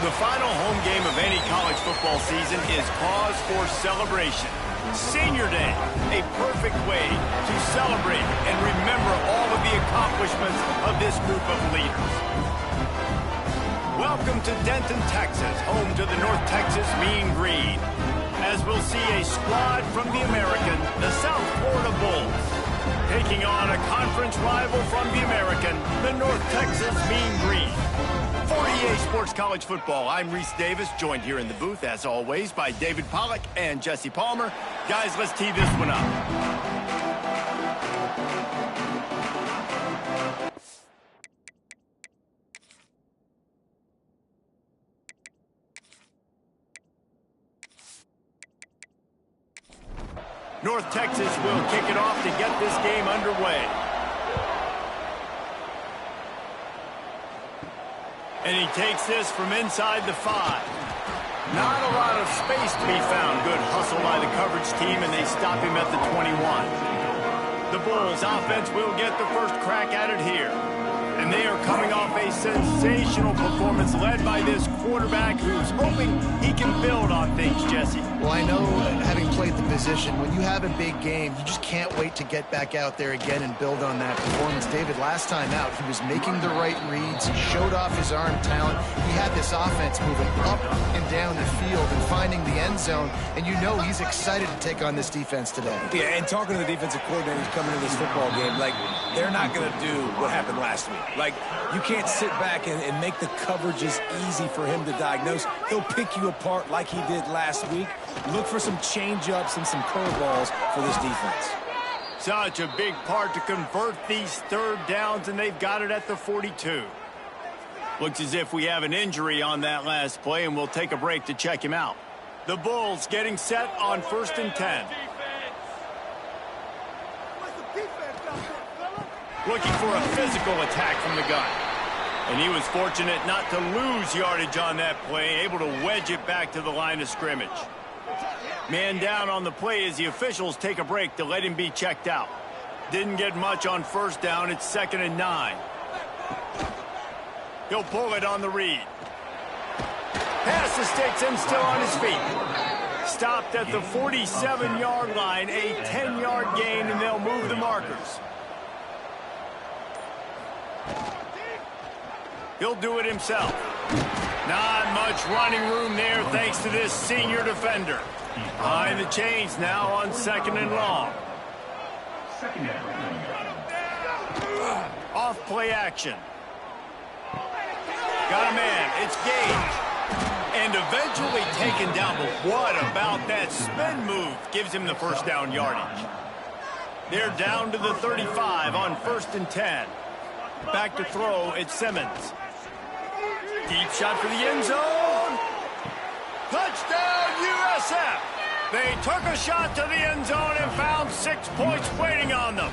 The final home game of any college football season is cause for celebration. Senior Day, a perfect way to celebrate and remember all of the accomplishments of this group of leaders. Welcome to Denton, Texas, home to the North Texas Mean Green, as we'll see a squad from the American, the South Florida Bulls, taking on a conference rival from the American, the North Texas Mean Green. For EA Sports College Football, I'm Reese Davis, joined here in the booth, as always, by David Pollack and Jesse Palmer. Guys, let's tee this one up. North Texas will kick it off to get this game underway. And he takes this from inside the 5. Not a lot of space to be found. Good hustle by the coverage team, and they stop him at the 21. The Bulls offense will get the first crack at it here. And they are coming off a sensational performance led by this quarterback who's hoping he can build on things, Jesse. Well, I know, having played the position, when you have a big game, you just can't wait to get back out there again and build on that performance. David, last time out, he was making the right reads. He showed off his arm talent. He had this offense moving up and down the field and finding the end zone. And you know he's excited to take on this defense today. Yeah, and talking to the defensive coordinators coming into this football game, like, they're not going to do what happened last week. Like, you can't sit back and make the coverages easy for him to diagnose. He'll pick you apart like he did last week. Look for some change-ups and some curveballs for this defense. Such a big part to convert these third downs, and they've got it at the 42. Looks as if we have an injury on that last play, and we'll take a break to check him out. The Bulls getting set on 1st and 10. Looking for a physical attack from the gun. And he was fortunate not to lose yardage on that play, able to wedge it back to the line of scrimmage. Man down on the play as the officials take a break to let him be checked out. Didn't get much on 1st down. It's 2nd and 9. He'll pull it on the read. Pass mistakes and still on his feet. Stopped at the 47-yard line, a 10-yard gain, and they'll move the markers. He'll do it himself. Not much running room there thanks to this senior defender. Behind the chains now on 2nd and long. Off play action. Got a man. It's Gage. And eventually taken down. But what about that spin move? Gives him the first down yardage. They're down to the 35 on 1st and 10. Back to throw, it's Simmons. Deep shot for the end zone. Touchdown, USF. They took a shot to the end zone and found 6 points waiting on them.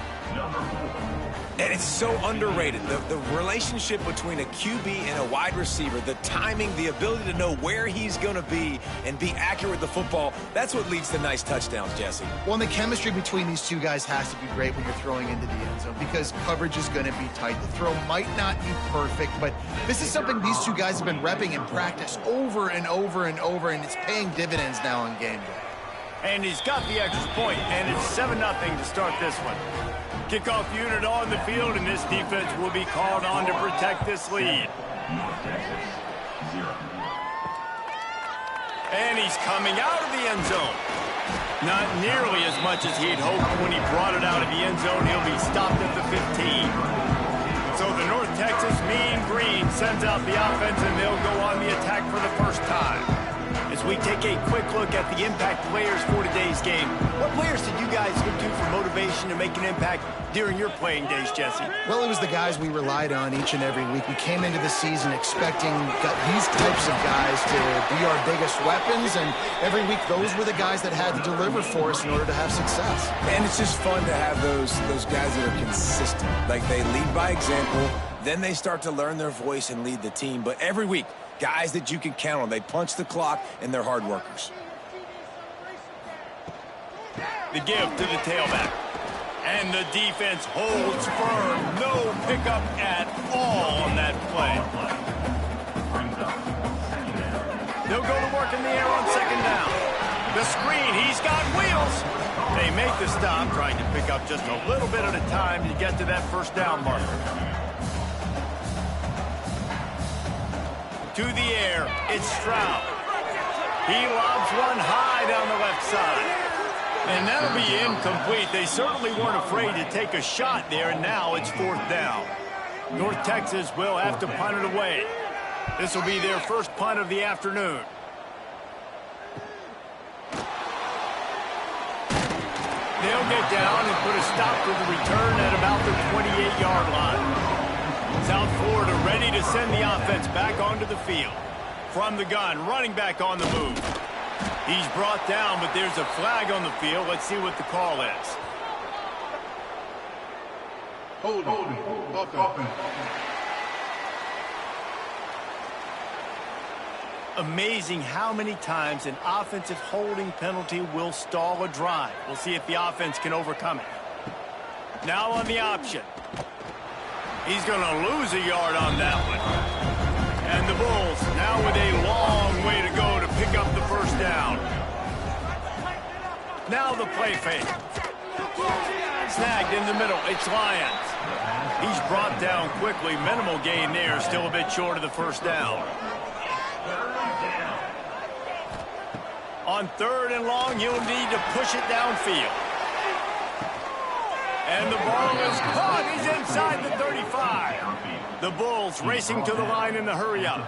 And it's so underrated. The relationship between a QB and a wide receiver, the timing, the ability to know where he's going to be and be accurate with the football, that's what leads to nice touchdowns, Jesse. Well, and the chemistry between these two guys has to be great when you're throwing into the end zone because coverage is going to be tight. The throw might not be perfect, but this is something these two guys have been repping in practice over and over and over, and it's paying dividends now on game day. And he's got the extra point, and it's 7-0 to start this one. Kickoff unit on the field, and this defense will be called on to protect this lead. And he's coming out of the end zone. Not nearly as much as he'd hoped when he brought it out of the end zone. He'll be stopped at the 15. So the North Texas Mean Green sends out the offense, and they'll go on the attack for the first time. As we take a quick look at the impact players for today's game, what players did you guys look to for motivation to make an impact during your playing days, Jesse? Well, it was the guys we relied on each and every week. We came into the season expecting these types of guys to be our biggest weapons, and every week those were the guys that had to deliver for us in order to have success. And it's just fun to have those guys that are consistent. Like, they lead by example, then they start to learn their voice and lead the team. But every week, guys that you can count on. They punch the clock, and they're hard workers. The give to the tailback. And the defense holds firm. No pickup at all on that play. He'll go to work in the air on second down. The screen, he's got wheels. They make the stop, trying to pick up just a little bit at a time to get to that first down marker. To the air, it's Stroud. He lobs one high down the left side. And that'll be incomplete. They certainly weren't afraid to take a shot there, and now it's fourth down. North Texas will have to punt it away. This will be their first punt of the afternoon. They'll get down and put a stop to the return at about the 28-yard line. South Florida ready to send the offense back onto the field. From the gun, running back on the move. He's brought down, but there's a flag on the field. Let's see what the call is. Holding. Offense. Amazing how many times an offensive holding penalty will stall a drive. We'll see if the offense can overcome it. Now on the option. He's going to lose a yard on that one. And the Bulls now with a long way to go to pick up the first down. Now the play fake. Snagged in the middle. It's Lyons. He's brought down quickly. Minimal gain there. Still a bit short of the first down. On third and long, he'll need to push it downfield. And the ball is caught. He's inside the 35. The Bulls racing to the line in the hurry-up.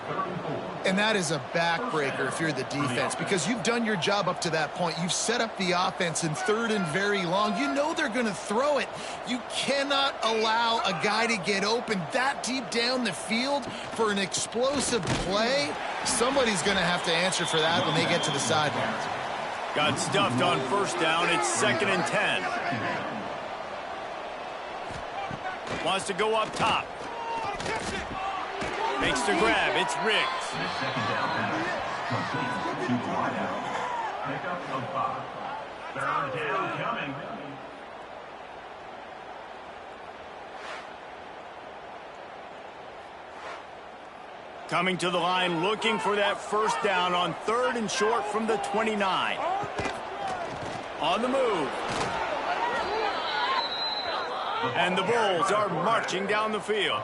And that is a backbreaker if you're the defense, because you've done your job up to that point. You've set up the offense in third and very long. You know they're going to throw it. You cannot allow a guy to get open that deep down the field for an explosive play. Somebody's going to have to answer for that when they get to the sidelines. Got stuffed on first down. It's 2nd and 10. Wants to go up top. Makes the grab. It's Riggs. Third down coming. Coming to the line, looking for that first down on third and short from the 29. On the move. And the Bulls are marching down the field.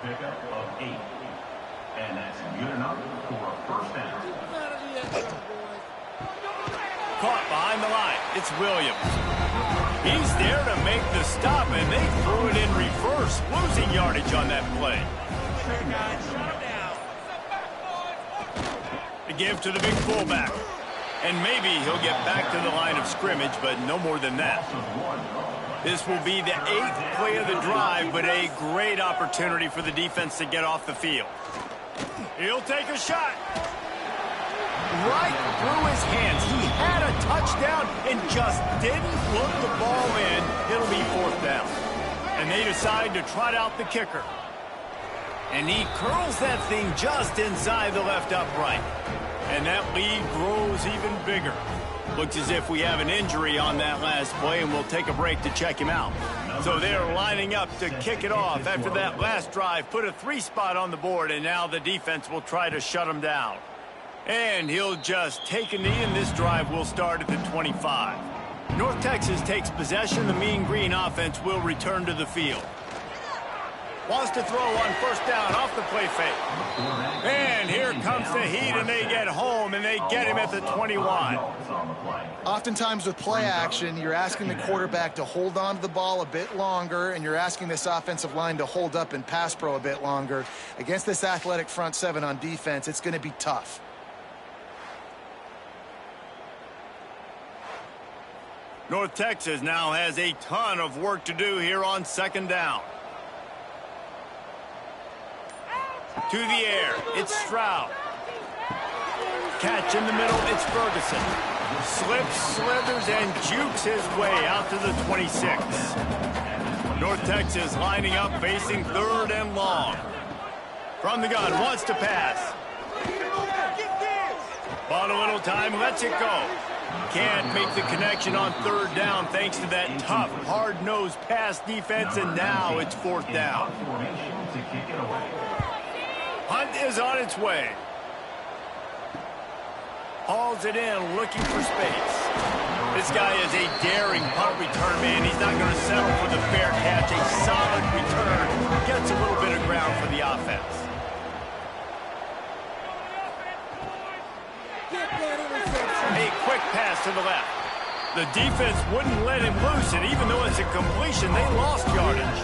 And that's good enough for a first down. Caught behind the line. It's Williams. He's there to make the stop, and they threw it in reverse, losing yardage on that play. To give to the big fullback. And maybe he'll get back to the line of scrimmage, but no more than that. This will be the 8th play of the drive, but a great opportunity for the defense to get off the field. He'll take a shot. Right through his hands. He had a touchdown and just didn't look the ball in. It'll be fourth down. And they decide to trot out the kicker. And he curls that thing just inside the left upright. And that lead grows even bigger. Looks as if we have an injury on that last play, and we'll take a break to check him out. So they're lining up to kick it off after that last drive. Put a 3-spot on the board, and now the defense will try to shut him down. And he'll just take a knee, and this drive will start at the 25. North Texas takes possession. The Mean Green offense will return to the field. Wants to throw on first down off the play fake. And here comes the heat, and they get home, and they get him at the 21. Oftentimes with play action, you're asking the quarterback to hold on to the ball a bit longer, and you're asking this offensive line to hold up in pass pro a bit longer. Against this athletic front seven on defense, it's going to be tough. North Texas now has a ton of work to do here on second down. To the air, it's Stroud. Catch in the middle, it's Ferguson. Slips, slithers, and jukes his way out to the 26. North Texas lining up, facing third and long. From the gun, wants to pass. Bought a little time, lets it go. Can't make the connection on third down thanks to that tough, hard-nosed pass defense, and now it's fourth down. Hunt is on its way. Hauls it in, looking for space. This guy is a daring punt return man. He's not going to settle for the fair catch. A solid return. Gets a little bit of ground for the offense. A quick pass to the left. The defense wouldn't let him loose, and even though it's a completion, they lost yardage.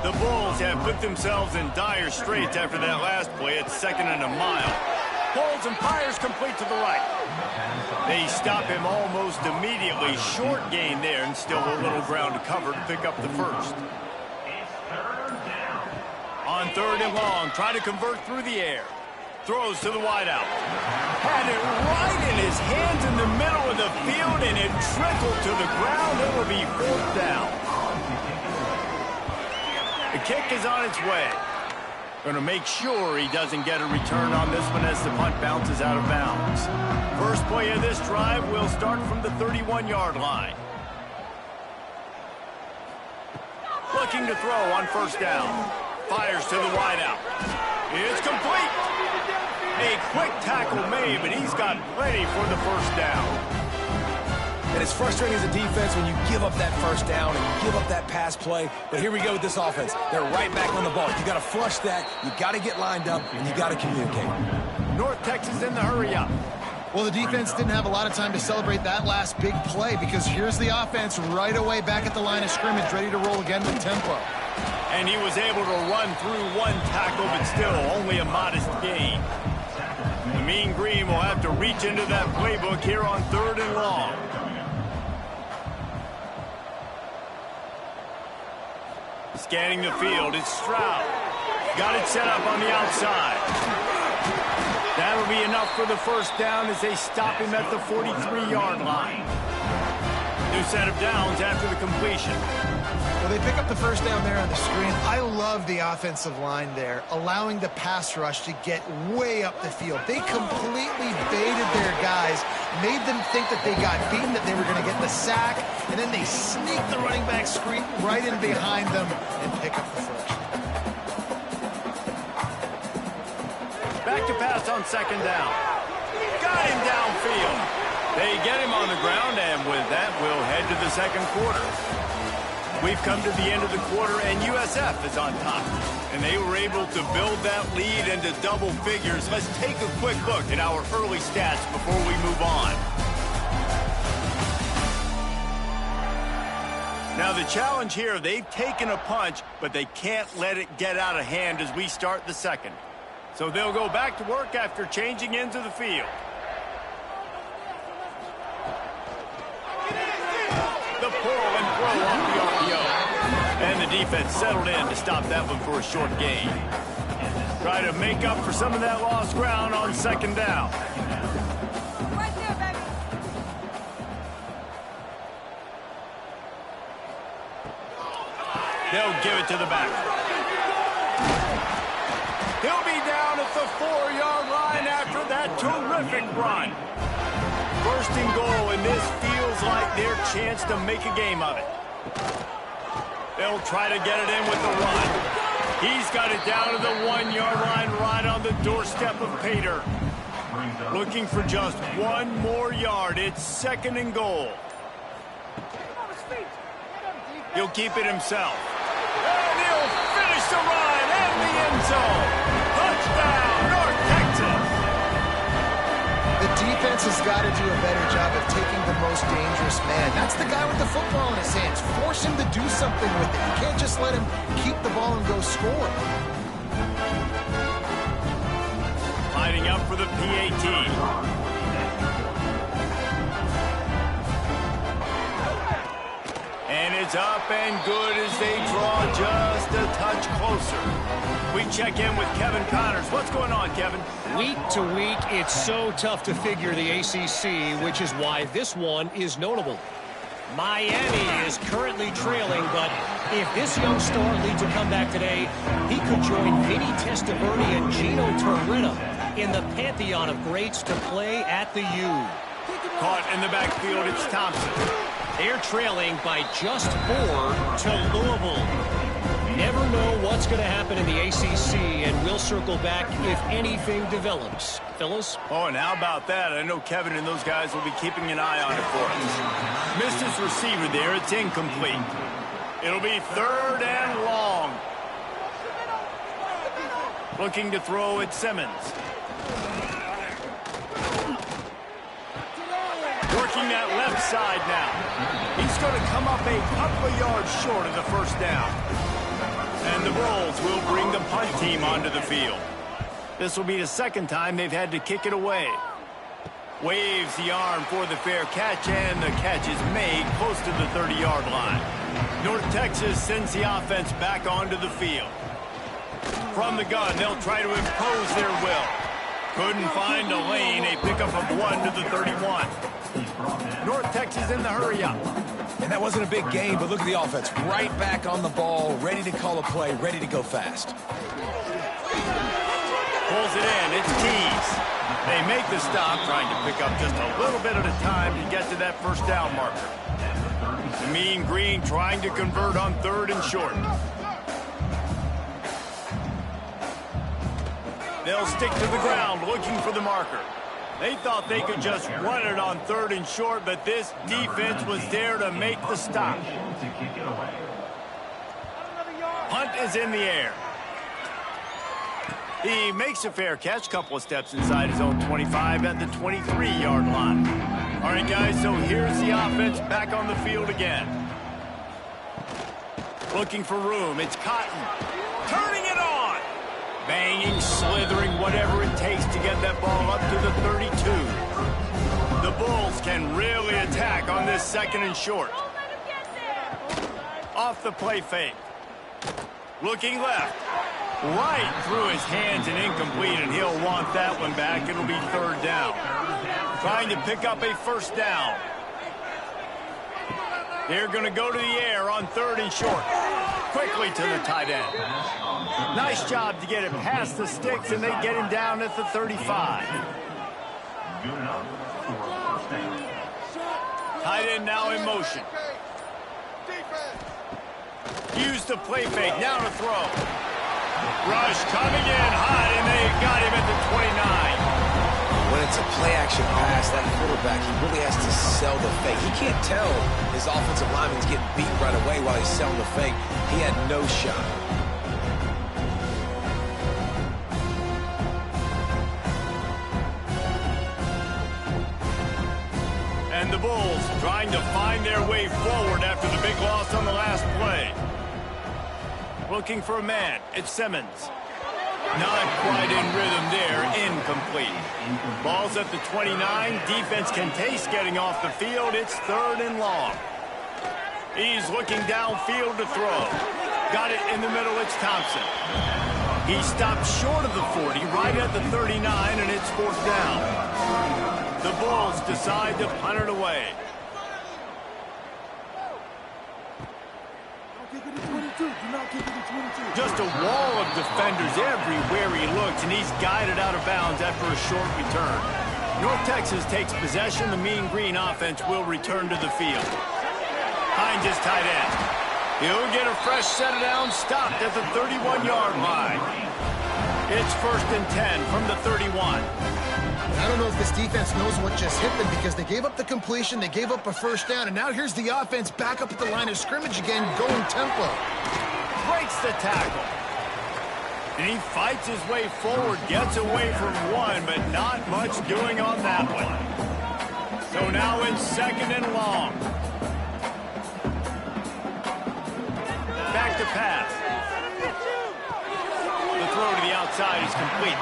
The Bulls have put themselves in dire straits after that last play. It's 2nd and a mile. Pulls and fires complete to the right. They stop him almost immediately. Short gain there, and still a little ground to cover to pick up the first. On 3rd and long, trying to convert through the air. Throws to the wideout. Had it right in his hands in the middle of the field, and it trickled to the ground. It will be 4th down. The kick is on its way. Going to make sure he doesn't get a return on this one as the punt bounces out of bounds. First play of this drive will start from the 31-yard line. Looking to throw on 1st down. Fires to the wideout. It's complete. A quick tackle made, but he's got plenty for the 1st down. And it's frustrating as a defense when you give up that 1st down and you give up that pass play. But here we go with this offense. They're right back on the ball. You got to flush that. You got to get lined up, and you got to communicate. North Texas in the hurry up. Well, the defense didn't have a lot of time to celebrate that last big play because here's the offense right away back at the line of scrimmage, ready to roll again with tempo. And he was able to run through one tackle, but still only a modest gain. The Mean Green will have to reach into that playbook here on 3rd and long. Scanning the field, it's Stroud. Got it set up on the outside. That'll be enough for the 1st down as they stop him at the 43-yard line. New set of downs after the completion. Well, they pick up the 1st down there on the screen. I love the offensive line there, allowing the pass rush to get way up the field. They completely baited their guys, made them think that they got beaten, that they were going to get the sack, and then they sneak the running back screen right in behind them and pick up the first. Back to pass on 2nd down. Got him downfield. They get him on the ground, and with that, we'll head to the 2nd quarter. We've come to the end of the quarter, and USF is on top. And they were able to build that lead into double figures. Let's take a quick look at our early stats before we move on. Now, the challenge here, they've taken a punch, but they can't let it get out of hand as we start the 2nd. So they'll go back to work after changing into the field. The pull and throw off the RPO. And the defense settled in to stop that one for a short gain. Try to make up for some of that lost ground on 2nd down. Right there, baby. They'll give it to the back. He'll be down at the 4-yard line after that terrific run. 1st and goal, and this feels like their chance to make a game of it. They'll try to get it in with the run. He's got it down to the 1-yard line right on the doorstep of Pater. Looking for just 1 more yard. It's 2nd and goal. He'll keep it himself. And he'll finish the run in the end zone. Touchdown, North Texas. The defense has got to do a better job of taking the most dangerous man. That's the guy with the football in his hands. Force him to do something with it. You can't just let him keep the ball and go score. Lining up for the PAT. And it's up and good as they draw just a touch closer. We check in with Kevin Connors. What's going on, Kevin? Week to week, it's so tough to figure the ACC, which is why this one is notable. Miami is currently trailing, but if this young star leads a comeback today, he could join Vinny Testaverde and Gino Torretta in the pantheon of greats to play at the U. Caught in the backfield, it's Thompson. They're trailing by just 4 to Louisville. Never know what's going to happen in the ACC, and we'll circle back if anything develops. Phyllis? Oh, and how about that? I know Kevin and those guys will be keeping an eye on it for us. Missed his receiver there. It's incomplete. It'll be 3rd and long. Looking to throw at Simmons. Working that left side now. He's going to come up a couple of yards short of the first down. And the Bulls will bring the punt team onto the field. This will be the 2nd time they've had to kick it away. Waves the arm for the fair catch, and the catch is made close to the 30-yard line. North Texas sends the offense back onto the field. From the gun, they'll try to impose their will. Couldn't find a lane. A pickup of 1 to the 31. North Texas in the hurry-up. And that wasn't a big game, but look at the offense. Right back on the ball, ready to call a play, ready to go fast. Pulls it in. It's Keys. They make the stop, trying to pick up just a little bit at a time to get to that first down marker. The Mean Green trying to convert on 3rd and short. They'll stick to the ground looking for the marker. They thought they could just run it on 3rd and short, but this defense was there to make the stop. Punt is in the air. He makes a fair catch, couple of steps inside his own 25 at the 23-yard line. All right, guys, so here's the offense back on the field again. Looking for room. It's Cotton. Turning it on. Banging, slithering, whatever it takes to get that ball up to the 32. The Bulls can really attack on this 2nd and short. Off the play fake. Looking left. Right through his hands and incomplete, and he'll want that one back. It'll be 3rd down. Trying to pick up a first down. They're going to go to the air on 3rd and short. Quickly to the tight end. Nice job to get him past the sticks, and they get him down at the 35. Tight end now in motion. Use the play fake, now to throw. Rush coming in high, and they got him at the 29. When it's a play-action pass, that quarterback, he really has to sell the fake. He can't tell his offensive lineman's getting beat right away while he's selling the fake. He had no shot. And the Bulls trying to find their way forward after the big loss on the last play. Looking for a man. It's Simmons. Not quite in rhythm there. Incomplete. Ball's at the 29. Defense can taste getting off the field. It's 3rd and long. He's looking downfield to throw. Got it in the middle. It's Thompson. He stopped short of the 40, right at the 39, and it's 4th down. The Bulls decide to punt it away. Just a wall of defenders everywhere he looks, and he's guided out of bounds after a short return. North Texas takes possession. The Mean Green offense will return to the field. Hines is tight end. He'll get a fresh set of downs, stopped at the 31-yard line. It's 1st and 10 from the 31. I don't know if this defense knows what just hit them because they gave up the completion, they gave up a first down, and now here's the offense back up at the line of scrimmage again, going tempo. Breaks the tackle. And he fights his way forward, gets away from one, but not much doing on that one. So now it's 2nd and long. Back to pass. The throw to the outside is complete.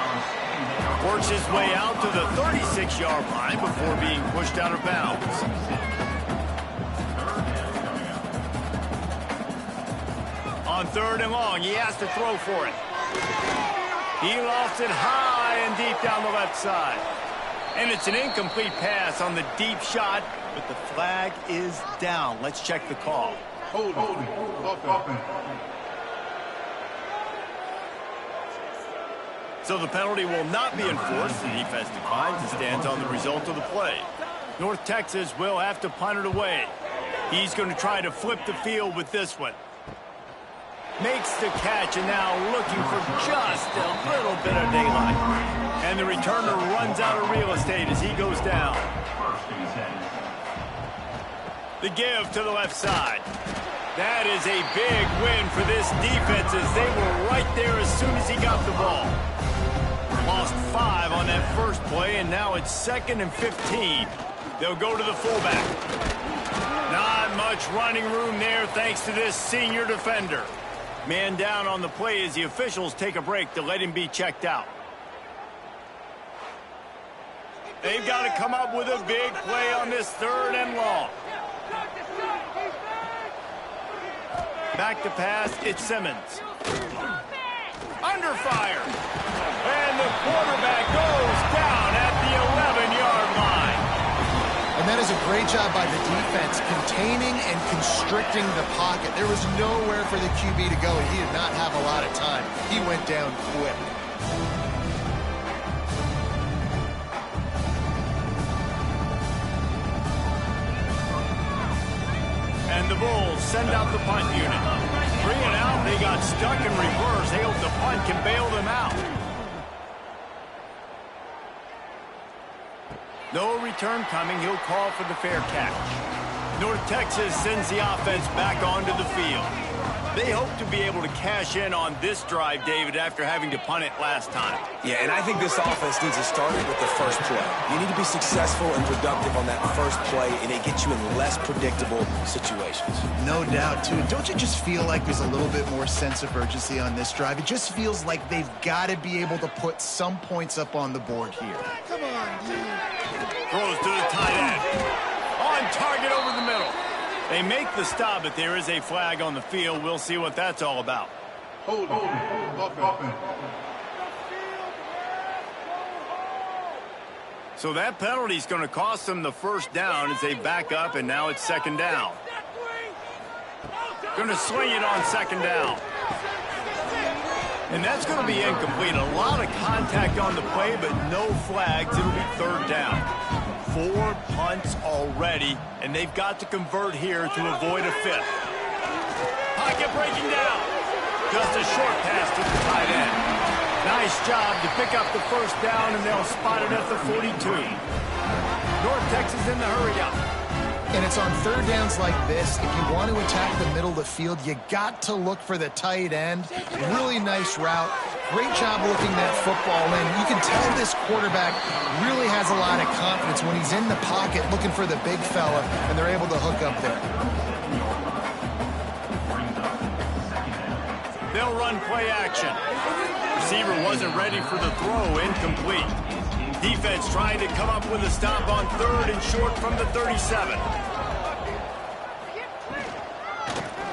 Works his way out to the 36-yard line before being pushed out of bounds. On 3rd and long, he has to throw for it. He lost it high and deep down the left side. And it's an incomplete pass on the deep shot, but the flag is down. Let's check the call. Hold it. So the penalty will not be enforced. The defense declines and stands on the result of the play. North Texas will have to punt it away. He's going to try to flip the field with this one. Makes the catch, and now looking for just a little bit of daylight. And the returner runs out of real estate as he goes down. The give to the left side. That is a big win for this defense as they were right there as soon as he got the ball. Lost 5 on that first play, and now it's 2nd and 15. They'll go to the fullback. Not much running room there thanks to this senior defender. Man down on the play as the officials take a break to let him be checked out. They've got to come up with a big play on this 3rd and long. Back to pass, it's Simmons. Under fire. And the quarterback goes down at the 11-yard line. And that is a great job by the defense, containing and constricting the pocket. There was nowhere for the QB to go, and he did not have a lot of time. He went down quick. And the Bulls send out the punt unit. 3 and out, they got stuck in reverse. They hope the punt can bail them out. No return coming. He'll call for the fair catch. North Texas sends the offense back onto the field. They hope to be able to cash in on this drive, David, after having to punt it last time. Yeah, and I think this offense needs to start with the first play. You need to be successful and productive on that first play, and it gets you in less predictable situations. No doubt, too. Don't you just feel like there's a little bit more sense of urgency on this drive? It just feels like they've got to be able to put some points up on the board here. Come on, dude. Throws to the tight end. On target over the middle. They make the stop, but there is a flag on the field. We'll see what that's all about. Hold it. So that penalty is going to cost them the first down as they back up, and now it's 2nd down. Going to swing it on 2nd down. And that's going to be incomplete. A lot of contact on the play, but no flags. It'll be 3rd down. 4 punts already, and they've got to convert here to avoid a 5th. Pocket breaking down. Just a short pass to the tight end. Nice job to pick up the first down, and they'll spot it at the 42. North Texas in the hurry up. And it's on 3rd downs like this. If you want to attack the middle of the field, you got to look for the tight end. Really nice route. Great job looking that football in. You can tell this quarterback really has a lot of confidence when he's in the pocket looking for the big fella, and they're able to hook up there. They'll run play action. Receiver wasn't ready for the throw, incomplete. Defense trying to come up with a stop on 3rd and short from the 37.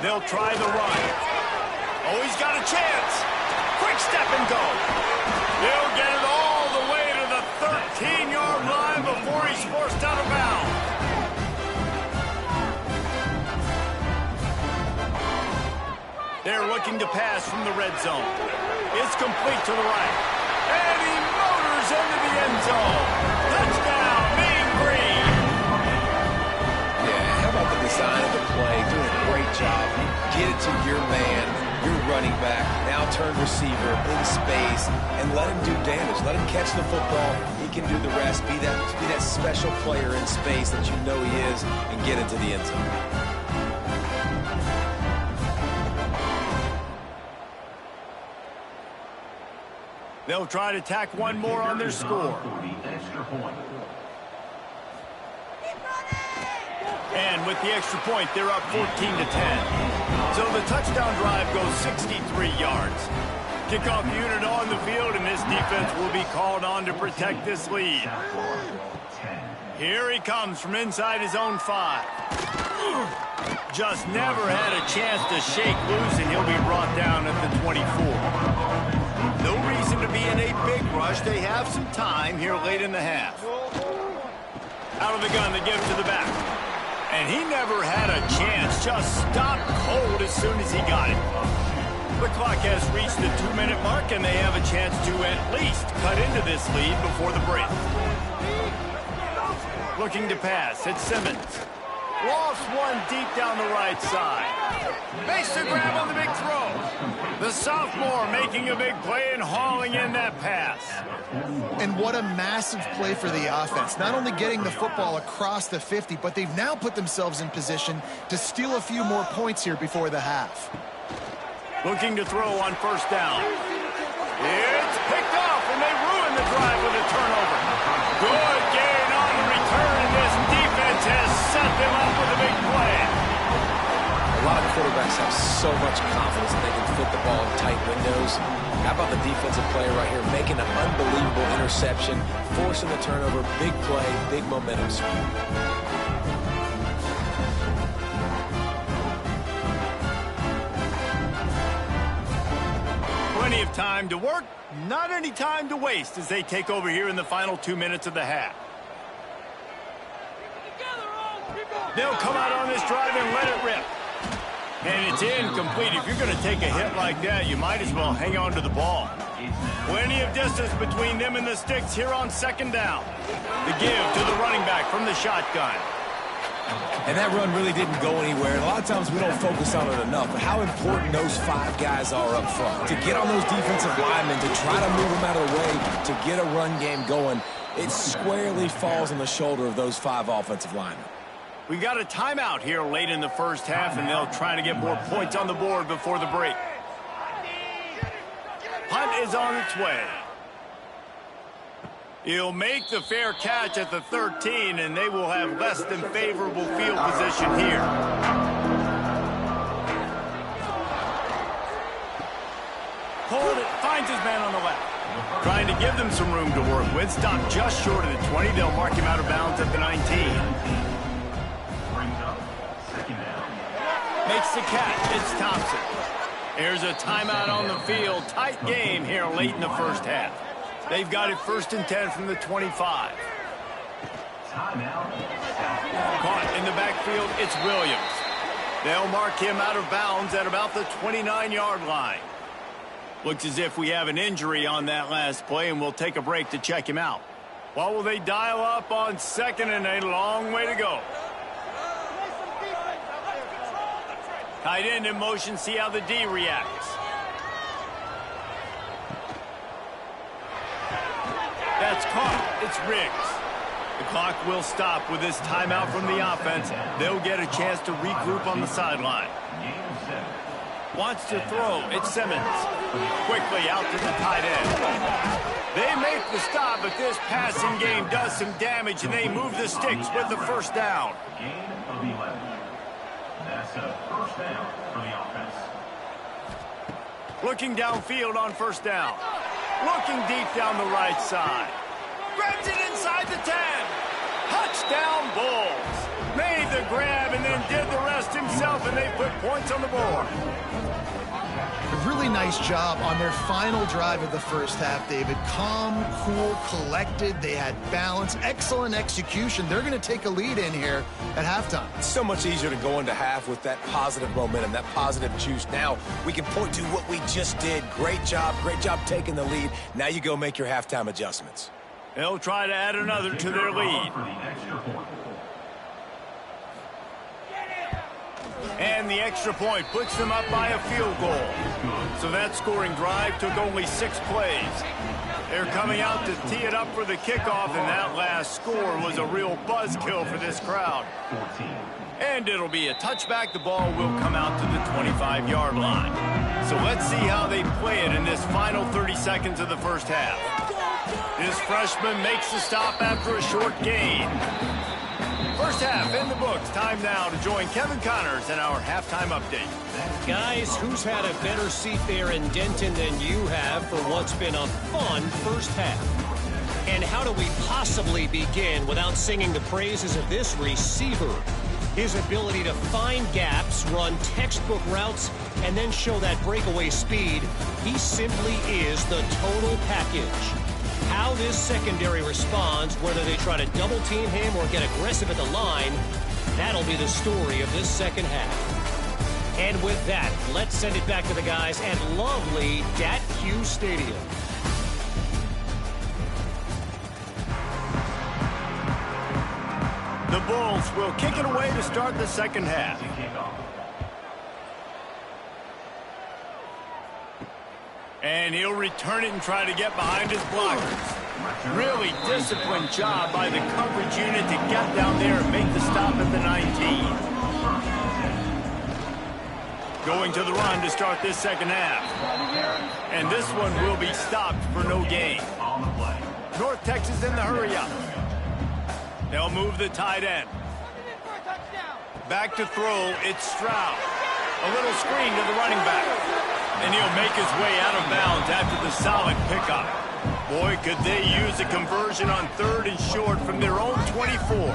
They'll try the run. Oh, he's got a chance. Quick step and go. They'll get it all the way to the 13-yard line before he's forced out of bounds. They're looking to pass from the red zone. It's complete to the right. And he motors into the end zone. Touchdown, Mean Green. Yeah, how about the design of the play? Doing a great job. Get it to your man, your running back, now turn receiver in space, and let him do damage. Let him catch the football. He can do the rest. Be that special player in space that you know he is, and get into the end zone. They'll try to tack one more on their score. And with the extra point, they're up 14-10. So the touchdown drive goes 63 yards. Kickoff unit on the field, and this defense will be called on to protect this lead. Here he comes from inside his own 5. Just never had a chance to shake loose, and he'll be brought down at the 24. No reason to be in a big rush. They have some time here late in the half. Out of the gun, the give to the back. And he never had a chance. Just stopped cold as soon as he got it. The clock has reached the 2-minute mark, and they have a chance to at least cut into this lead before the break. Looking to pass. It's Simmons. Lost one deep down the right side. Makes the grab on the big throw. The sophomore making a big play and hauling in that pass. And what a massive play for the offense. Not only getting the football across the 50, but they've now put themselves in position to steal a few more points here before the half. Looking to throw on first down. It's picked off, and they ruin the drive with a turnover. Good gain on the return. This defense has set them up with a big play. A lot of quarterbacks have so much confidence that they can fit the ball in tight windows. How about the defensive player right here making an unbelievable interception, forcing the turnover, big play, big momentum swing. Plenty of time to work, not any time to waste as they take over here in the final 2 minutes of the half. They'll come out on this drive and let it rip. And it's incomplete. If you're going to take a hit like that, you might as well hang on to the ball. Plenty of distance between them and the sticks here on second down. The give to the running back from the shotgun. And that run really didn't go anywhere. And a lot of times we don't focus on it enough. But how important those 5 guys are up front. To get on those defensive linemen, to try to move them out of the way, to get a run game going, it squarely falls on the shoulder of those 5 offensive linemen. We got a timeout here late in the first half, and they'll try to get more points on the board before the break. Punt is on its way. He'll make the fair catch at the 13, and they will have less than favorable field position here. Hold it, finds his man on the left. Trying to give them some room to work with. Stopped just short of the 20. They'll mark him out of bounds at the 19. Makes the catch. It's Thompson. There's a timeout on the field. Tight game here late in the first half. They've got it 1st and 10 from the 25. Caught in the backfield, it's Williams. They'll mark him out of bounds at about the 29-yard line. Looks as if we have an injury on that last play, and we'll take a break to check him out. What will they dial up on second and a long way to go? Tight end in motion, see how the D reacts. That's caught. It's Riggs. The clock will stop with this timeout from the offense. They'll get a chance to regroup on the sideline. Wants to throw. It's Simmons. Quickly out to the tight end. They make the stop, but this passing game does some damage, and they move the sticks with the first down. That's a first down for the offense. Looking downfield on first down. Looking deep down the right side. Grabs it inside the 10. Touchdown Bulls. Made the grab and then did the rest himself, and they put points on the board. A really nice job on their final drive of the first half, David. Calm, cool, collected. They had balance. Excellent execution. They're going to take a lead in here at halftime. It's so much easier to go into half with that positive momentum, that positive juice. Now we can point to what we just did. Great job taking the lead. Now you go make your halftime adjustments. They'll try to add another to their lead. And the extra point puts them up by a field goal. So that scoring drive took only 6 plays. They're coming out to tee it up for the kickoff, and that last score was a real buzzkill for this crowd. And it'll be a touchback. The ball will come out to the 25-yard line. So let's see how they play it in this final 30 seconds of the first half. This freshman makes the stop after a short gain. First half in the books. Time now to join Kevin Connors in our halftime update. Guys, who's had a better seat there in Denton than you have for what's been a fun first half? And how do we possibly begin without singing the praises of this receiver? His ability to find gaps, run textbook routes, and then show that breakaway speed. He simply is the total package. How this secondary responds, whether they try to double team him or get aggressive at the line, that'll be the story of this second half. And with that, let's send it back to the guys at lovely Dat-Q Stadium. The Bulls will kick it away to start the second half. And he'll return it and try to get behind his blockers. Really disciplined job by the coverage unit to get down there and make the stop at the 19. Going to the run to start this second half. And this one will be stopped for no gain. North Texas in the hurry-up. They'll move the tight end. Back to throw, it's Stroud. A little screen to the running back. And he'll make his way out of bounds after the solid pickup. Boy, could they use a conversion on 3rd and short from their own 24.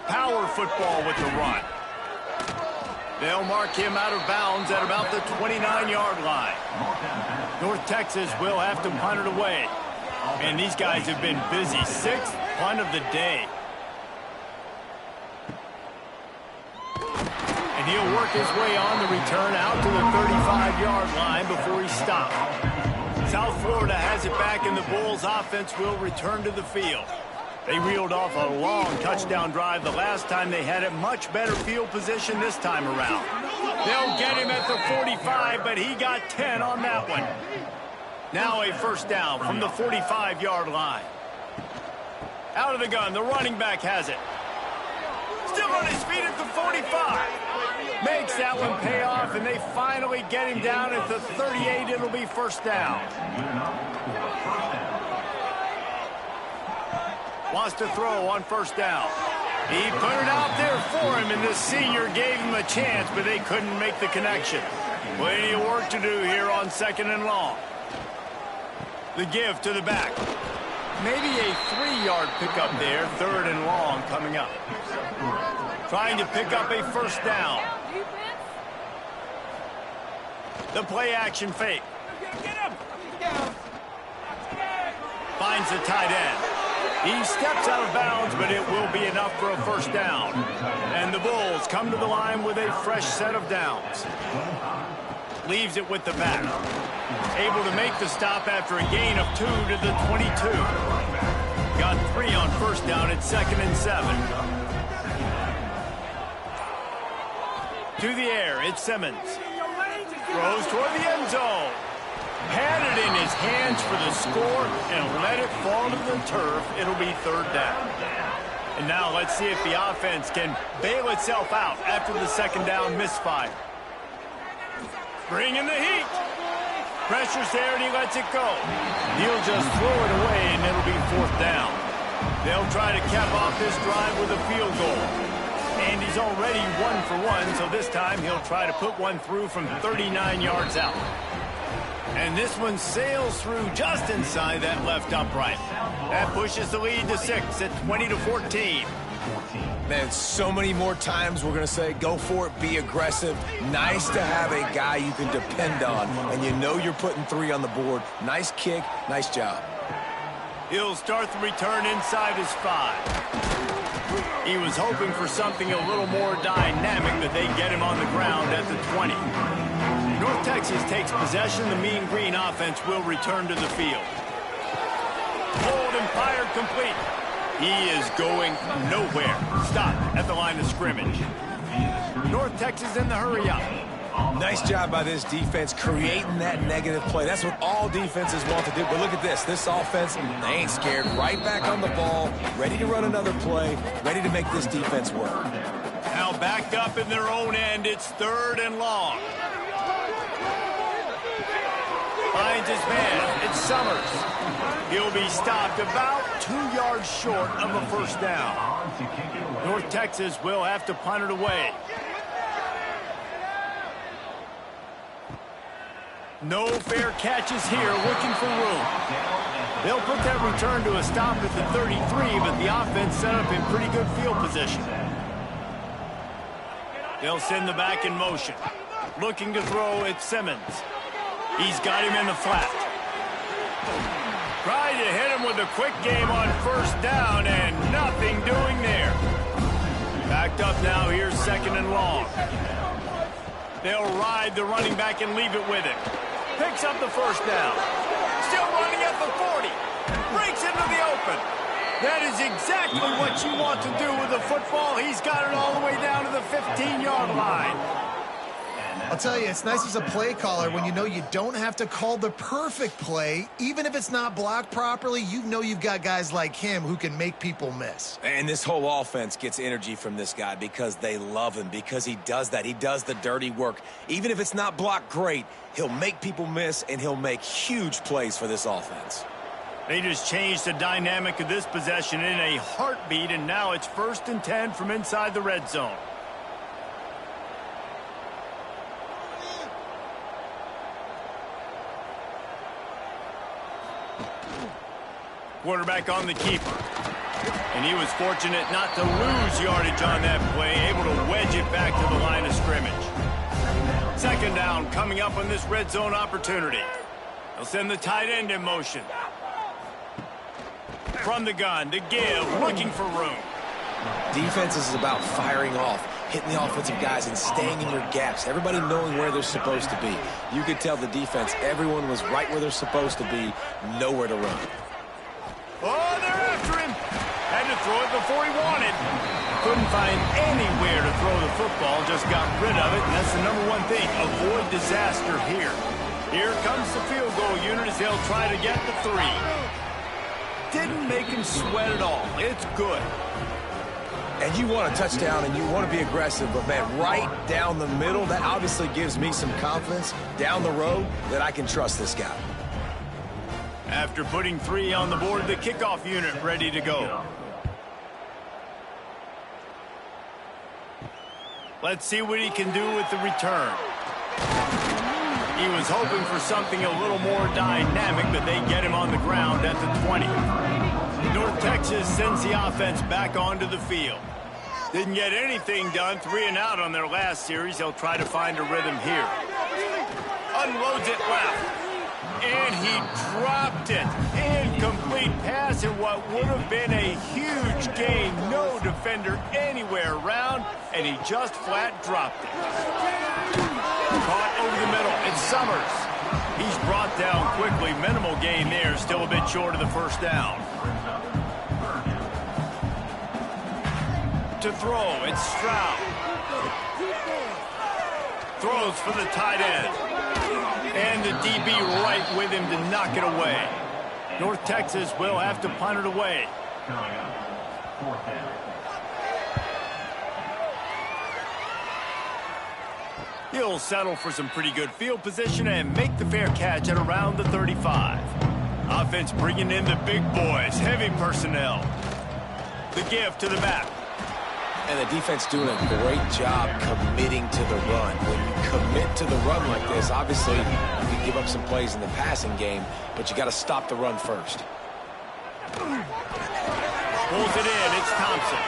Power football with the run. They'll mark him out of bounds at about the 29-yard line. North Texas will have to punt it away. And these guys have been busy. 6th punt of the day. And he'll work his way on the return out to the 35-yard line before he stopped. South Florida has it back, and the Bulls offense will return to the field. They reeled off a long touchdown drive the last time they had it. Much better field position this time around. They'll get him at the 45, but he got 10 on that one. Now a first down from the 45-yard line. Out of the gun, the running back has it. Still on his feet at the 45. Makes that one pay off, and they finally get him down at the 38. It'll be first down. Wants to throw on first down. He put it out there for him, and the senior gave him a chance, but they couldn't make the connection. Plenty of work to do here on 2nd and long. The give to the back. Maybe a 3-yard pickup there. 3rd and long coming up. Trying to pick up a first down. The play action fake. Finds the tight end. He steps out of bounds, but it will be enough for a first down. And the Bulls come to the line with a fresh set of downs. Leaves it with the back. Able to make the stop after a gain of 2 to the 22. Got 3 on first down at 2nd and 7. To the air, it's Simmons. Throws toward the end zone. Had it in his hands for the score and let it fall to the turf. It'll be 3rd down. And now let's see if the offense can bail itself out after the 2nd down misfire. Bringing the heat. Pressure's there and he lets it go. He'll just throw it away and it'll be 4th down. They'll try to cap off this drive with a field goal. And he's already 1 for 1, so this time he'll try to put one through from 39 yards out. And this one sails through just inside that left upright. That pushes the lead to 6 at 20-14. Man, so many more times we're going to say, go for it, be aggressive. Nice to have a guy you can depend on, and you know you're putting 3 on the board. Nice kick, nice job. He'll start the return inside his 5. He was hoping for something a little more dynamic, but they get him on the ground at the 20. North Texas takes possession. The Mean Green offense will return to the field. Hold and fired complete. He is going nowhere. Stop at the line of scrimmage. North Texas in the hurry-up. Nice job by this defense creating that negative play. That's what all defenses want to do. But look at this. This offense, they ain't scared. Right back on the ball, ready to run another play, ready to make this defense work. Now backed up in their own end. It's 3rd and long. Finds his man. It's Summers. He'll be stopped about 2 yards short of a first down. North Texas will have to punt it away. No fair catches here, looking for room. They'll put that return to a stop at the 33, but the offense set up in pretty good field position. They'll send the back in motion. Looking to throw at Simmons. He's got him in the flat. Tried to hit him with a quick game on first down, and nothing doing there. Backed up now, here's 2nd and long. They'll ride the running back and leave it with him. Picks up the first down. Still running at the 40. Breaks into the open. That is exactly what you want to do with the football. He's got it all the way down to the 15-yard line. I'll tell you, it's nice as a play caller when you know you don't have to call the perfect play. Even if it's not blocked properly, you know you've got guys like him who can make people miss. And this whole offense gets energy from this guy because they love him, because he does that. He does the dirty work. Even if it's not blocked great, he'll make people miss, and he'll make huge plays for this offense. They just changed the dynamic of this possession in a heartbeat, and now it's 1st and 10 from inside the red zone. Quarterback on the keeper. And he was fortunate not to lose yardage on that play, able to wedge it back to the line of scrimmage. 2nd down coming up on this red zone opportunity. They'll send the tight end in motion. From the gun, to give, looking for room. Defense is about firing off, hitting the offensive guys and staying in your gaps. Everybody knowing where they're supposed to be. You could tell the defense, everyone was right where they're supposed to be, nowhere to run. Oh, they're after him. Had to throw it before he wanted. Couldn't find anywhere to throw the football, just got rid of it, and that's the #1 thing. Avoid disaster here. Here comes the field goal unit as they'll try to get the 3. Didn't make him sweat at all. It's good. And you want a touchdown and you want to be aggressive, but, man, right down the middle, that obviously gives me some confidence down the road that I can trust this guy. After putting 3 on the board, the kickoff unit ready to go. Let's see what he can do with the return. He was hoping for something a little more dynamic, but they get him on the ground at the 20. North Texas sends the offense back onto the field. Didn't get anything done, 3 and out on their last series. They'll try to find a rhythm here. Unloads it left. And he dropped it. Incomplete pass in what would have been a huge gain. No defender anywhere around, and he just flat dropped it. Caught over the middle. It's Summers. He's brought down quickly. Minimal gain there. Still a bit short of the 1st down. To throw, it's Stroud. Throws for the tight end. And the DB right with him to knock it away. North Texas will have to punt it away. Coming up, 4th down. He'll settle for some pretty good field position and make the fair catch at around the 35. Offense bringing in the big boys, heavy personnel. The give to the back. And the defense doing a great job committing to the run. When you commit to the run like this, obviously you can give up some plays in the passing game, but you got to stop the run first. Pulls it in. It's Thompson.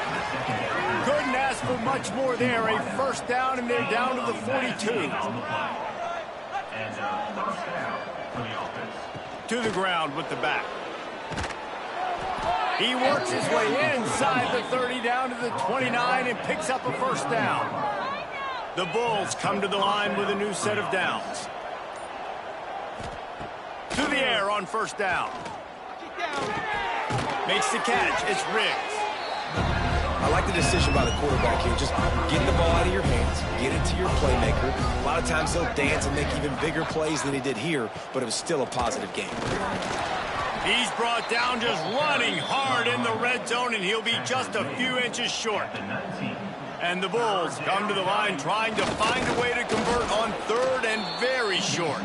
Couldn't ask for much more there. A 1st down, and they're down to the 42. And 1st down for the offense. To the ground with the back. He works his way inside the 30 down to the 29 and picks up a 1st down. The Bulls come to the line with a new set of downs. To the air on 1st down. Makes the catch. It's Riggs. I like the decision by the quarterback here. Just get the ball out of your hands, get it to your playmaker. A lot of times he'll dance and make even bigger plays than he did here, but it was still a positive game. He's brought down just running hard in the red zone, and he'll be just a few inches short. And the Bulls come to the line trying to find a way to convert on 3rd and very short.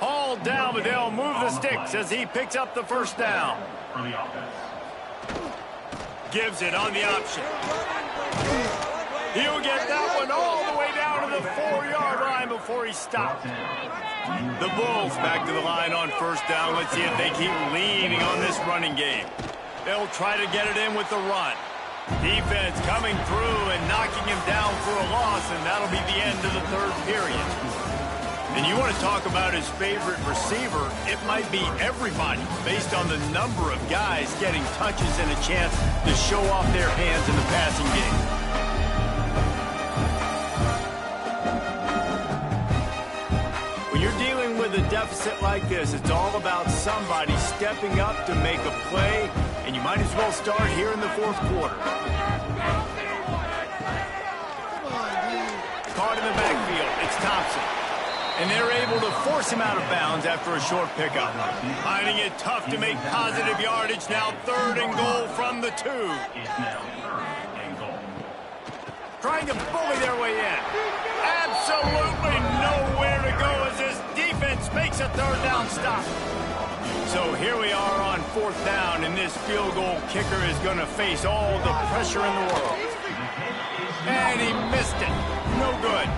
Hauled down, but they'll move the sticks as he picks up the 1st down. For the offense. Gives it on the option. He'll get that one all the way down to the 4-yard line before he stopped. The Bulls back to the line on 1st down. Let's see if they keep leaning on this running game. They'll try to get it in with the run. Defense coming through and knocking him down for a loss, and that'll be the end of the 3rd period. And you want to talk about his favorite receiver, it might be everybody based on the number of guys getting touches and a chance to show off their hands in the passing game. When you're dealing with with a deficit like this, it's all about somebody stepping up to make a play, and you might as well start here in the fourth quarter. Caught in the backfield, it's Thompson. And they're able to force him out of bounds after a short pickup. Finding it tough to make positive yardage. Now 3rd and goal from the 2. Trying to bully their way in. Absolutely nowhere to go as this defense makes a 3rd down stop. So here we are on 4th down, and this field goal kicker is going to face all the pressure in the world. And he missed it. No good.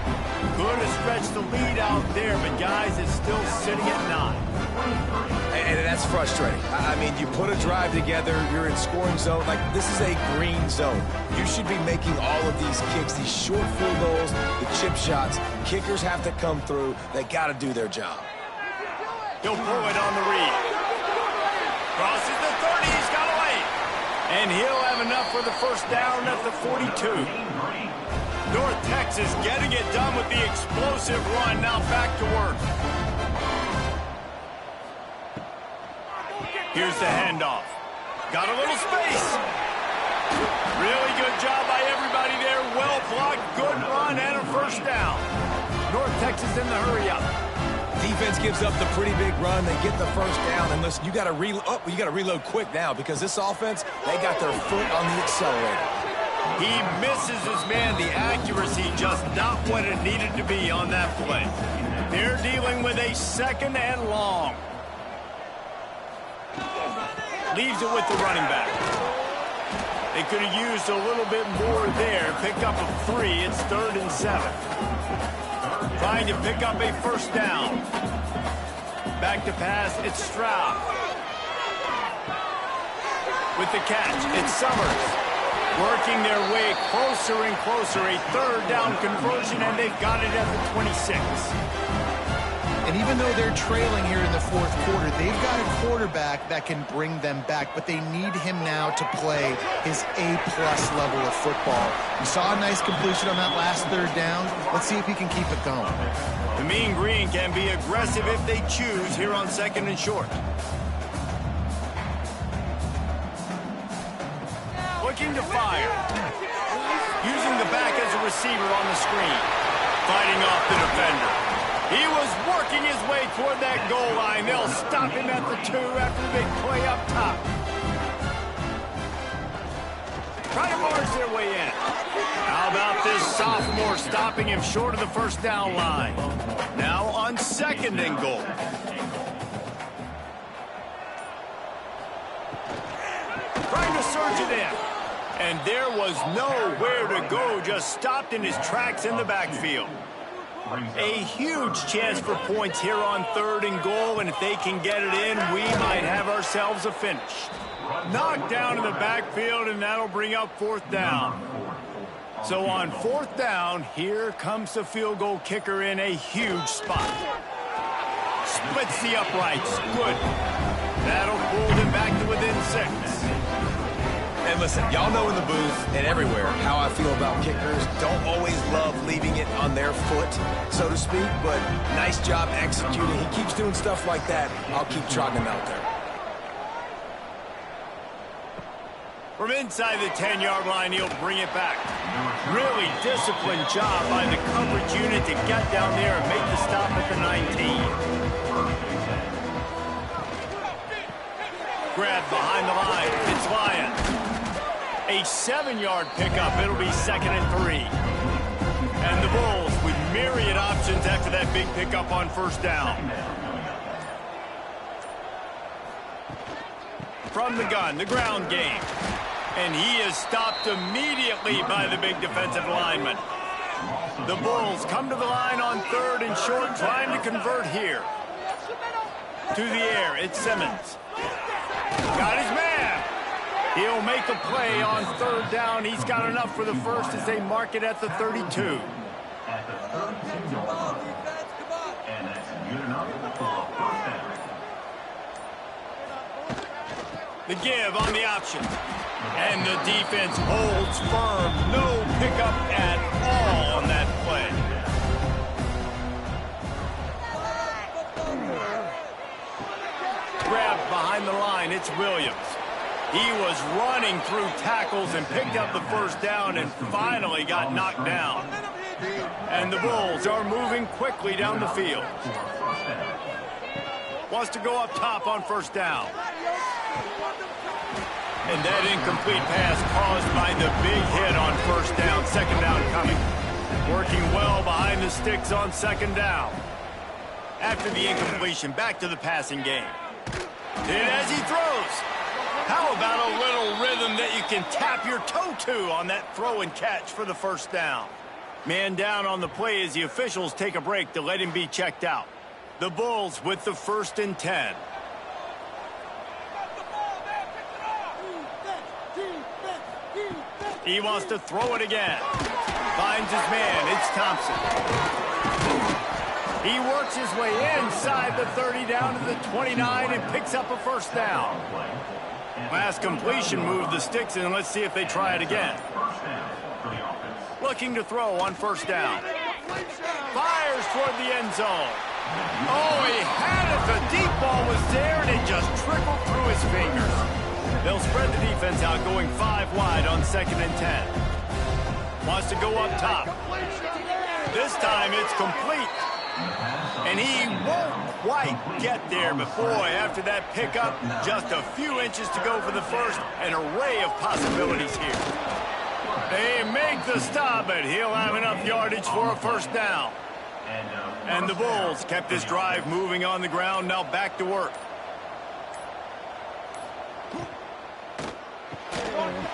Could have stretched the lead out there, but guys, it's still sitting at 9. And that's frustrating. I mean, you put a drive together, you're in scoring zone. Like, this is a green zone. You should be making all of these kicks, these short field goals, the chip shots. Kickers have to come through. They got to do their job. He'll pull it on the read. Crosses the 30, he's got away. And he'll have enough for the first down at the 42. North Texas getting it done with the explosive run. Now back to work. Here's the handoff. Got a little space. Really good job by everybody there. Well blocked, good run, and a first down. North Texas in the hurry up. Defense gives up the pretty big run. They get the first down. And listen, you got to reload quick now because this offense, they got their foot on the accelerator. He misses his man. The accuracy just not what it needed to be on that play. They're dealing with a 2nd and long. Leaves it with the running back. They could have used a little bit more there. Pick up a 3. It's 3rd and 7. Trying to pick up a first down. Back to pass. It's Stroud. With the catch, it's Summers. Working their way closer and closer. A 3rd down conversion, and they've got it at the 26. And even though they're trailing here in the fourth quarter, they've got a quarterback that can bring them back, but they need him now to play his A-plus level of football. We saw a nice completion on that last 3rd down. Let's see if he can keep it going. The Mean Green can be aggressive if they choose here on 2nd and short. Looking to fire. Using the back as a receiver on the screen. Fighting off the defender. He was working his way toward that goal line. They'll stop him at the 2 after the big play up top. Trying to march their way in. How about this sophomore stopping him short of the first down line? Now on 2nd and goal. Trying to surge it in. And there was nowhere to go, just stopped in his tracks in the backfield. A huge chance for points here on 3rd and goal, and if they can get it in, we might have ourselves a finish. Knocked down in the backfield, and that'll bring up 4th down. So on 4th down, here comes the field goal kicker in a huge spot. Splits the uprights. Good. That'll pull them back to within 6. And listen, y'all know in the booth and everywhere how I feel about kickers. Don't always love leaving it on their foot, so to speak, but nice job executing. He keeps doing stuff like that. I'll keep trotting him out there. From inside the 10-yard line, he'll bring it back. Really disciplined job by the coverage unit to get down there and make the stop at the 19. Grab behind the line. It's Lyon. A 7-yard pickup. It'll be 2nd and 3. And the Bulls with myriad options after that big pickup on first down. From the gun, the ground game. And he is stopped immediately by the big defensive lineman. The Bulls come to the line on 3rd and short, trying to convert here. To the air, it's Simmons. Got his man. He'll make a play on 3rd down. He's got enough for the first as they mark it at the 32. At the 32 yard line. And that's good enough for a first down. The give on the option. And the defense holds firm. No pickup at all on that play. line, it's Williams. He was running through tackles and picked up the first down and finally got knocked down. And the Bulls are moving quickly down the field. Wants to go up top on first down. And that incomplete pass caused by the big hit on first down. Second down coming. Working well behind the sticks on second down. After the incompletion, back to the passing game. And as he throws, how about a little rhythm that you can tap your toe to on that throw and catch for the first down? Man down on the play as the officials take a break to let him be checked out. The Bulls with the 1st and 10. He wants to throw it again. Finds his man. It's Thompson. He works his way inside the 30 down to the 29 and picks up a first down. Last completion moved the sticks, and let's see if they try it again. Looking to throw on first down. Fires toward the end zone. Oh, he had it. The deep ball was there, and it just trickled through his fingers. They'll spread the defense out, going 5 wide on 2nd and 10. Wants to go up top. This time it's complete. And he won't quite get there, but boy, after that pickup, just a few inches to go for the first. An array of possibilities here. They make the stop, but he'll have enough yardage for a first down. And the Bulls kept this drive moving on the ground, now back to work.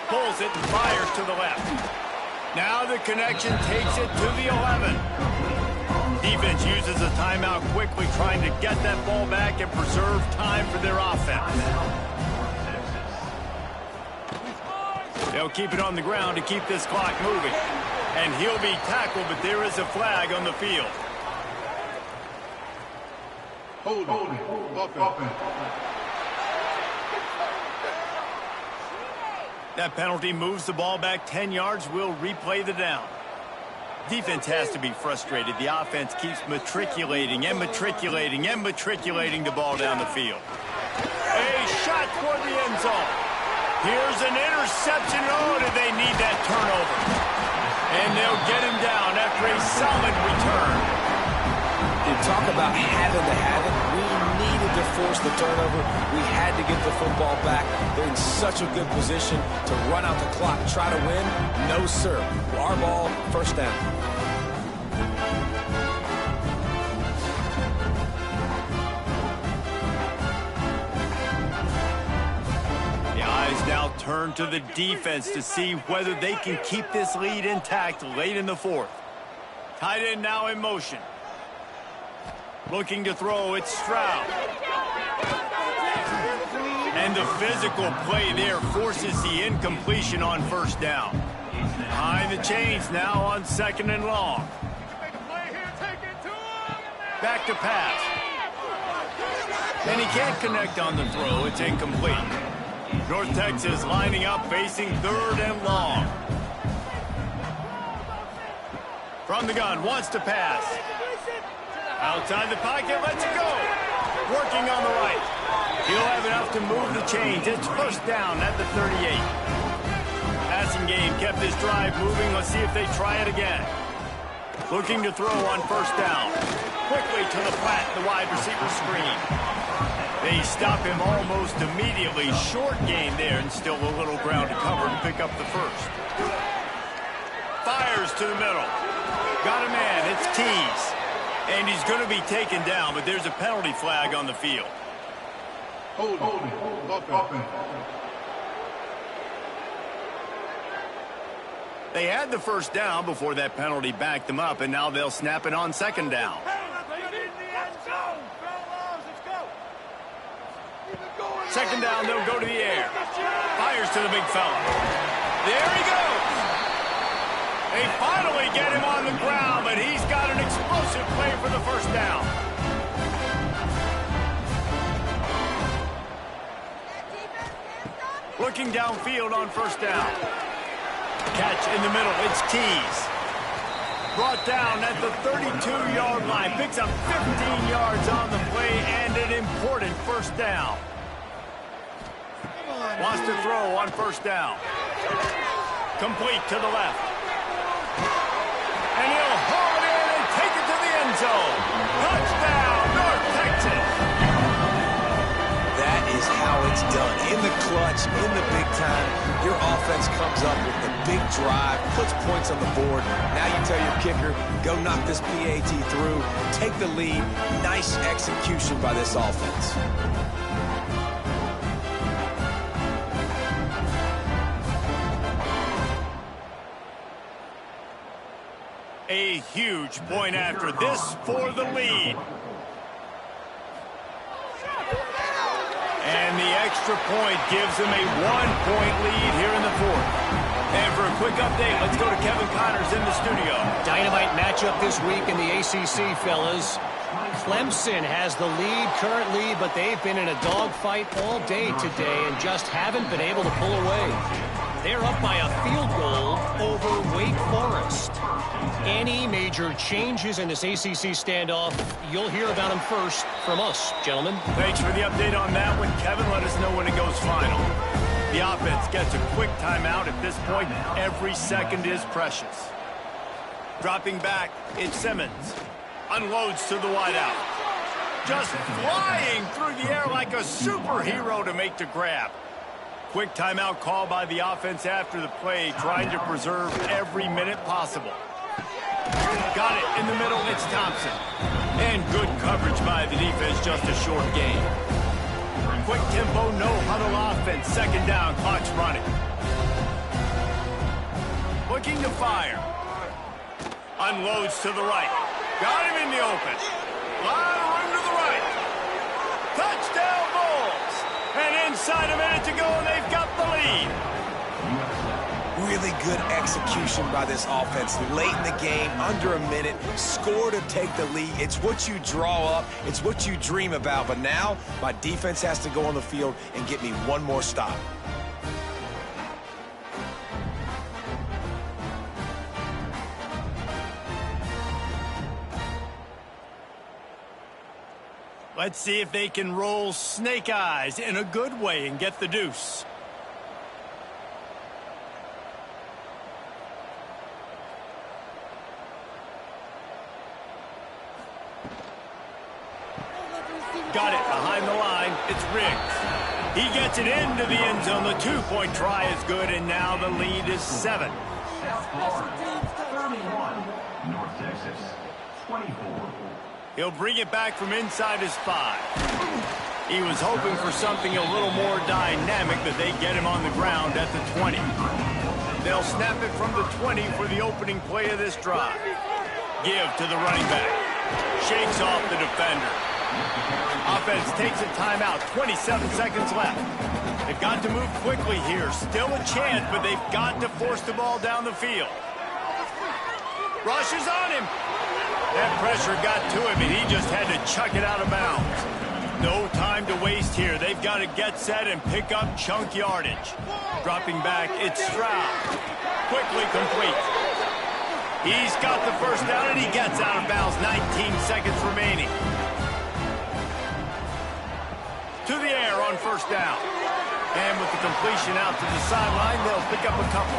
Pulls it and fires to the left. Now the connection takes it to the 11. Defense uses a timeout quickly, trying to get that ball back and preserve time for their offense. They'll keep it on the ground to keep this clock moving. And he'll be tackled, but there is a flag on the field. Hold it. That penalty moves the ball back 10 yards. We'll replay the down. Defense has to be frustrated. The offense keeps matriculating and matriculating and matriculating the ball down the field. A shot toward the end zone. Here's an interception. Oh, do they need that turnover? And they'll get him down after a solid return. You talk about having to have it. We needed to force the turnover. We had to get the football back. They're in such a good position to run out the clock, try to win. No, sir. Our ball, first down. The eyes now turn to the defense to see whether they can keep this lead intact late in the 4th. Tight end now in motion. Looking to throw, it's Stroud. And the physical play there forces the incompletion on first down. Behind the chains now on 2nd and long. Back to pass. And he can't connect on the throw. It's incomplete. North Texas lining up, facing 3rd and long. From the gun, wants to pass. Outside the pocket, lets it go. Working on the right. He'll have enough to move the chains. It's first down at the 38. Passing game kept this drive moving. Let's see if they try it again. Looking to throw on first down. Quickly to the flat, the wide receiver screen. They stop him almost immediately. Short game there, and still a little ground to cover to pick up the first. Fires to the middle. Got a man. It's Tease. And he's going to be taken down, but there's a penalty flag on the field. Hold it. They had the first down before that penalty backed them up, and now they'll snap it on 2nd down. Second down, they'll go to the air. Fires to the big fella. There he goes. They finally get him on the ground, but he's got an explosive play for the first down. Looking downfield on first down. Catch in the middle. It's Tease. Brought down at the 32-yard line. Picks up 15 yards on the play and an important first down. Wants to throw on first down. Complete to the left. And he'll haul it in and take it to the end zone. Touchdown, North Texas. That is how it's done. In the clutch, in the big time, your offense comes up with the big drive, puts points on the board. Now you tell your kicker, go knock this PAT through, take the lead. Nice execution by this offense. A huge point after this for the lead. And the extra point gives them a 1-point lead here in the fourth. And for a quick update, let's go to Kevin Connors in the studio. Dynamite matchup this week in the ACC, fellas. Clemson has the lead currently, but they've been in a dogfight all day today and just haven't been able to pull away. They're up by a field goal over Wake Forest. Any major changes in this ACC standoff, you'll hear about them first from us, gentlemen. Thanks for the update on that one, Kevin. Let us know when it goes final. The offense gets a quick timeout. At this point, every second is precious. Dropping back, it's Simmons. Unloads to the wideout. Just flying through the air like a superhero to make the grab. Quick timeout call by the offense after the play, trying to preserve every minute possible. Got it in the middle, it's Thompson. And good coverage by the defense, just a short gain. Quick tempo, no huddle offense. Second down, clock's running. Looking to fire. Unloads to the right. Got him in the open. Lot of room to the right. Touchdown Bulls. And inside a minute to go, and they've got the lead. Really good execution by this offense. Late in the game, under a minute, score to take the lead. It's what you draw up. It's what you dream about. But now, my defense has to go on the field and get me one more stop. Let's see if they can roll snake eyes in a good way and get the deuce. Got it behind the line. It's Riggs. He gets it into the end zone. The two-point try is good, and now the lead is 7. South Florida, 31. North Texas, 24. He'll bring it back from inside his 5. He was hoping for something a little more dynamic, but they get him on the ground at the 20. They'll snap it from the 20 for the opening play of this drive. Give to the running back. Shakes off the defender. Offense takes a timeout. 27 seconds left. They've got to move quickly here. Still a chance, but they've got to force the ball down the field. Rushes on him. That pressure got to him, and he just had to chuck it out of bounds. No time to waste here. They've got to get set and pick up chunk yardage. Dropping back, it's Stroud. Quickly complete. He's got the first down, and he gets out of bounds. 19 seconds remaining. To the air on first down. And with the completion out to the sideline, they'll pick up a couple.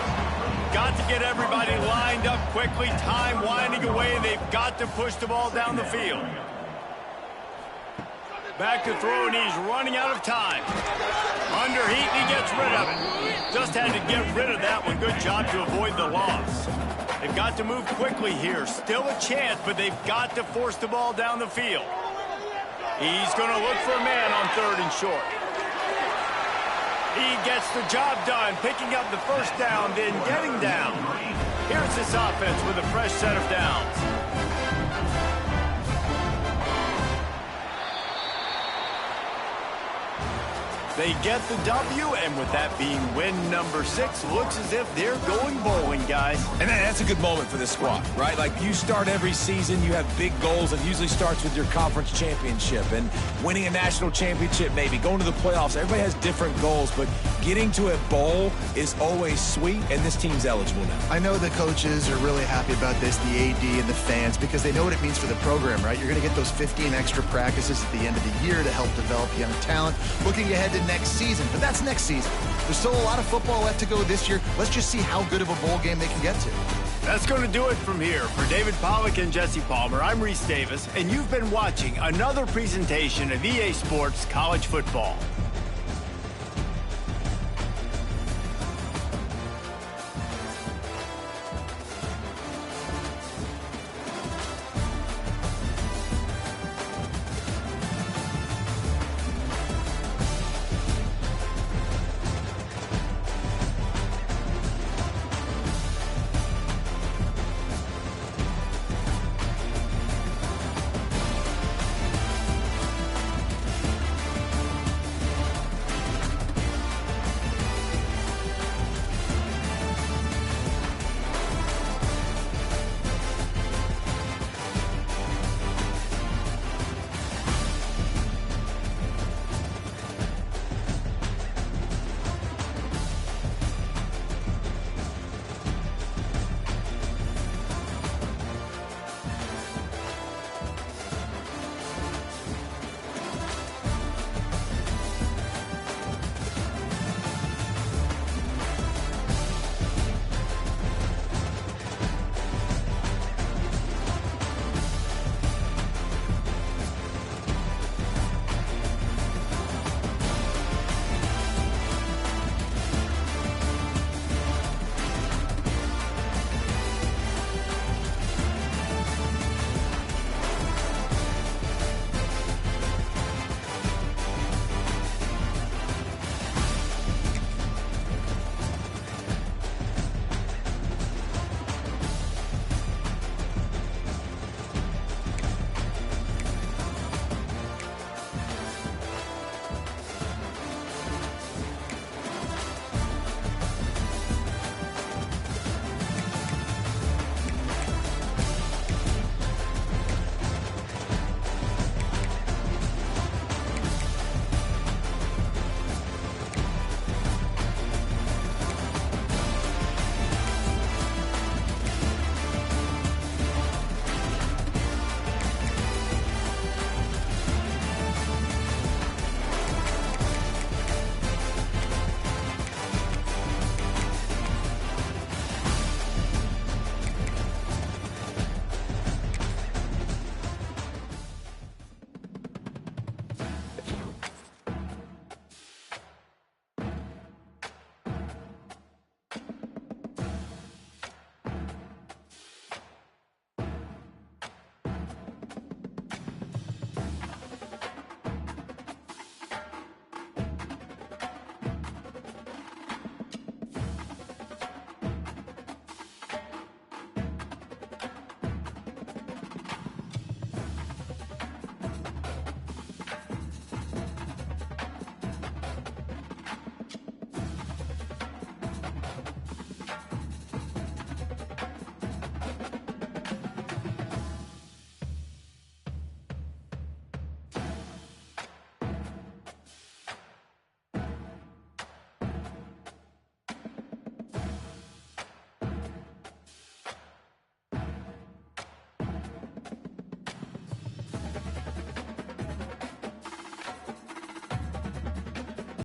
Got to get everybody lined up quickly. Time winding away. They've got to push the ball down the field. Back to throw, and he's running out of time. Under heat, and he gets rid of it. Just had to get rid of that one. Good job to avoid the loss. They've got to move quickly here. Still a chance, but they've got to force the ball down the field. He's going to look for a man on 3rd and short. He gets the job done, picking up the first down, then getting down. Here's this offense with a fresh set of downs. They get the W, and with that being win number 6, looks as if they're going bowling, guys. And that's a good moment for this squad, right? Like, you start every season, you have big goals. It usually starts with your conference championship and winning a national championship, maybe going to the playoffs. Everybody has different goals, but getting to a bowl is always sweet, and this team's eligible now. I know the coaches are really happy about this, the AD and the fans, because they know what it means for the program, right? You're going to get those 15 extra practices at the end of the year to help develop young talent. Looking ahead to next season, but that's next season. There's still a lot of football left to go this year. Let's just see how good of a bowl game they can get to. That's going to do it from here. For David Pollack and Jesse Palmer, I'm Reese Davis, and you've been watching another presentation of EA Sports College Football.